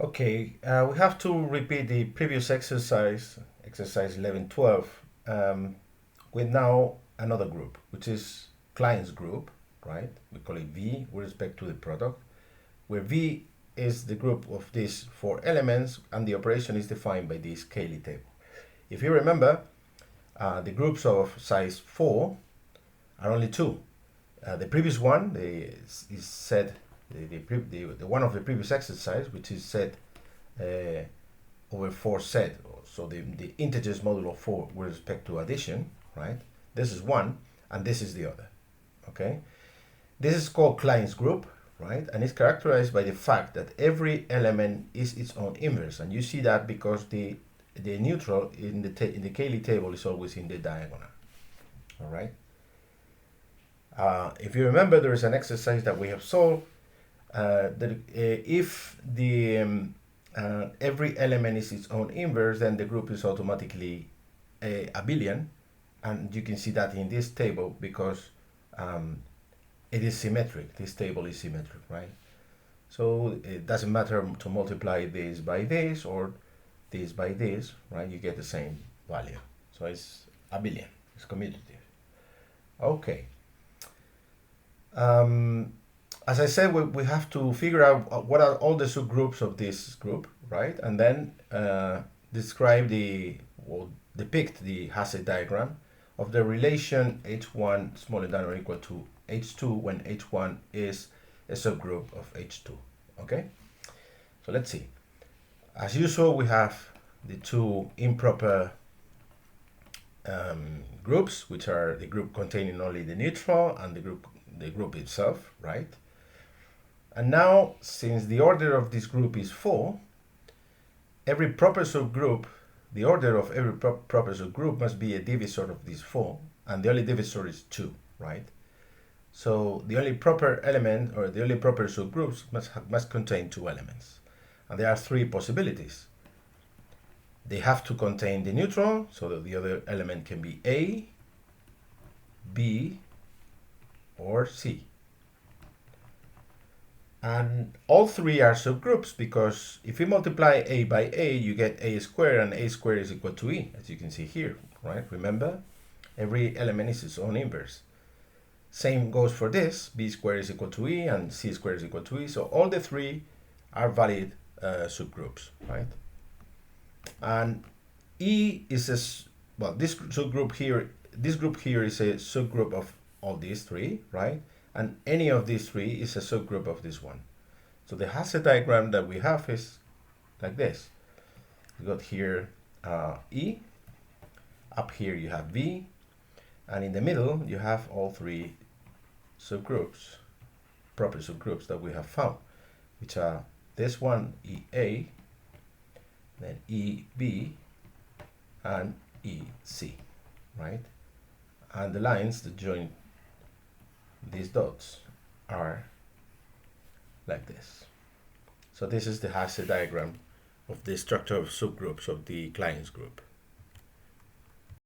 Okay, we have to repeat the previous exercise, exercise 1112, with now another group, which is clients group, right? We call it V with respect to the product, where V is the group of these four elements, and the operation is defined by this Cayley table. If you remember, the groups of size 4 are only two. The previous one is said the one of the previous exercise, which is set over 4 set, so the integers modulo 4 with respect to addition, right? This is one, and this is the other, okay? This is called clients group, right? And it's characterized by the fact that every element is its own inverse, and you see that because the neutral in the Cayley table is always in the diagonal, all right? If you remember, there is an exercise that we have solved that if the every element is its own inverse, then the group is automatically abelian, and you can see that in this table because it is symmetric. This table is symmetric, right? So it doesn't matter to multiply this by this or this by this, right? You get the same value. So it's abelian, it's commutative. Okay. As I said, we have to figure out what are all the subgroups of this group, right? And then describe depict the Hasse diagram of the relation H1 smaller than or equal to H2 when H1 is a subgroup of H2, okay? So let's see. As usual, we have the two improper groups, which are the group containing only the neutral and the group itself, right? And now, since the order of this group is 4, every proper subgroup, the order of every proper subgroup must be a divisor of this 4, and the only divisor is 2, right? So the only proper element or the only proper subgroups must contain 2 elements. And there are 3 possibilities. They have to contain the neutral, so that the other element can be A, B, or C. And all 3 are subgroups because if you multiply A by A, you get A squared, and A squared is equal to E, as you can see here, right? Remember, every element is its own inverse. Same goes for this, B squared is equal to E, and C squared is equal to E, so all the 3 are valid subgroups, right? And E is this group here is a subgroup of all these 3, right? And any of these 3 is a subgroup of this one. So the Hasse diagram that we have is like this. You got here E, up here you have V, and in the middle you have all 3 subgroups, proper subgroups that we have found, which are this one, EA, then EB, and EC, right? And the lines that join these dots are like this. So this is the Hasse diagram of the structure of subgroups of the clients group.